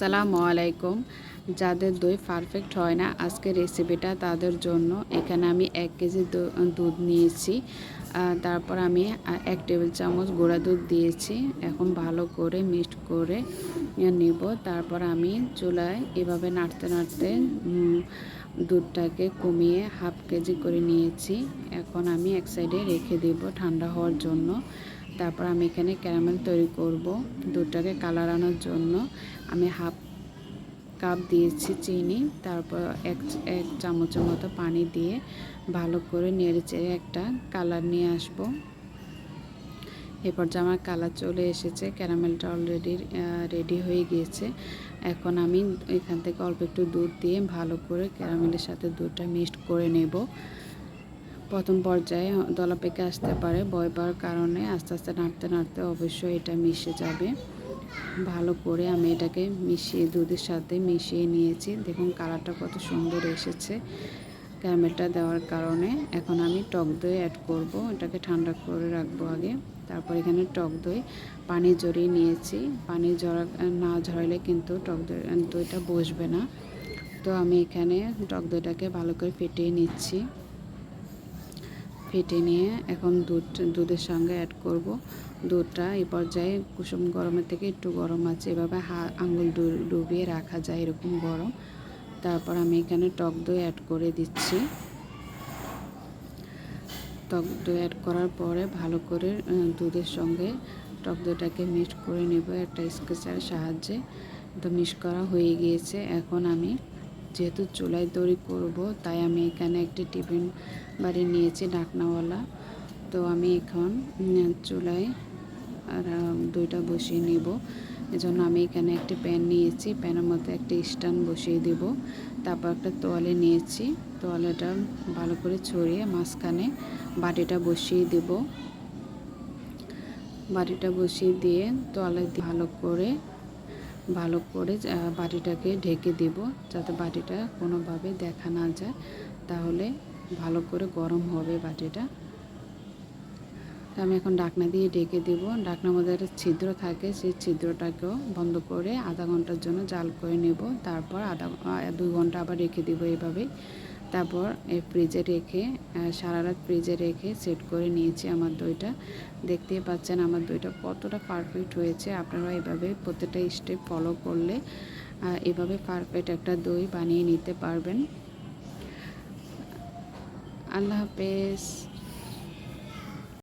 আসসালামু আলাইকুম। যাদের দই পারফেক্ট হয় না আজকের রেসিপিটা তাদের জন্য। এখানে আমি 1 কেজি দুধ নিয়েছি। তারপর আমি 1 টেবিল চামচ গুঁড়া দুধ দিয়েছি। এখন ভালো করে মিক্সড করে নেব। তারপর আমি চুলায় এভাবে নাড়তে নাড়তে দুধটাকে কমিয়ে হাফ কেজি করে নিয়েছি। এখন আমি এক সাইডে রেখে দেব ঠান্ডা হওয়ার জন্য। তারপর আমি এখানে ক্যারামেল তৈরি করব। দুধটাকে কালার আনার জন্য আমি হাফ কাপ দিয়েছি চিনি, তারপর এক চামচের মতো পানি দিয়ে ভালো করে নেড়েচেড়ে একটা কালার নিয়ে আসব। এরপর যে আমার কালার চলে এসেছে, ক্যারামেলটা অলরেডি রেডি হয়ে গিয়েছে। এখন আমি এখান থেকে অল্প একটু দুধ দিয়ে ভালো করে ক্যারামেলের সাথে দুধটা মিক্সড করে নেব। প্রথম পর্যায়ে দলা পেকে আসতে পারে, ভয় পাওয়ার কারণে আস্তে আস্তে নাড়তে নাড়তে অবশ্যই এটা মিশে যাবে। ভালো করে আমি এটাকে দুধের সাথে মিশিয়ে নিয়েছি। দেখুন কালারটা কত সুন্দর এসেছে ক্যারামেলটা দেওয়ার কারণে। এখন আমি টক দই অ্যাড করব। এটাকে ঠান্ডা করে রাখবো আগে। তারপর এখানে টক দই পানি ঝরিয়ে নিয়েছি। পানি না ঝরালে কিন্তু দইটা বসবে না। তো আমি এখানে টক দইটাকে ভালো করে ফেটিয়ে নিচ্ছি। ফেটে নিয়ে এখন দুধের সঙ্গে অ্যাড করব। দুধটা এই পর্যায়ে কুসুম গরমের থেকে একটু গরম আছে, এভাবে আঙুল ডুবিয়ে রাখা যায় এরকম গরম। তারপর আমি এখানে টক দই অ্যাড করে দিচ্ছি। টক দই অ্যাড করার পরে ভালো করে দুধের সঙ্গে টক দইটাকে মিক্স করে নেব একটা স্কেচারের সাহায্যে। তো মিক্স করা হয়ে গিয়েছে। এখন আমি যেহেতু চুলায় তৈরি করব, তাই আমি এখানে একটি টিফিন বাড়ি নিয়েছি ঢাকনাওয়ালা। তো আমি এখন চুলায় দইটা বসিয়ে নেব। এজন্য আমি এখানে একটি প্যান নিয়েছি, প্যানের মধ্যে একটা স্ট্যান্ড বসিয়ে দেব। তারপর একটা তোয়ালে নিয়েছি, তোয়ালেটা ভালো করে ছড়িয়ে মাঝখানে বাটিটা বসিয়ে দেব। বাটিটা বসিয়ে দিয়ে তোয়ালে ভালো করে বাটিটাকে ঢেকে দেব, যাতে বাটিটা কোনোভাবে দেখা না যায়। তাহলে ভালো করে গরম হবে বাটিটা। আমি এখন ঢাকনা দিয়ে ঢেকে দেব। ঢাকনার মধ্যে একটা ছিদ্র থাকে, সেই ছিদ্রটাকেও বন্ধ করে আধা ঘন্টার জন্য জাল করে নেব। তারপর 2 ঘন্টা আবার রেখে দেব এভাবেই। তারপর ফ্রিজে রেখে সারা রাত ফ্রিজে রেখে সেট করে নিয়েছি আমার দইটা। দেখতেই পাচ্ছেন আমার দইটা কতটা পারফেক্ট হয়েছে। আপনারা এভাবে প্রত্যেকটা স্টেপ ফলো করলে এভাবে পারফেক্ট একটা দই বানিয়ে নিতে পারবেন। আল্লাহ হাফেজ।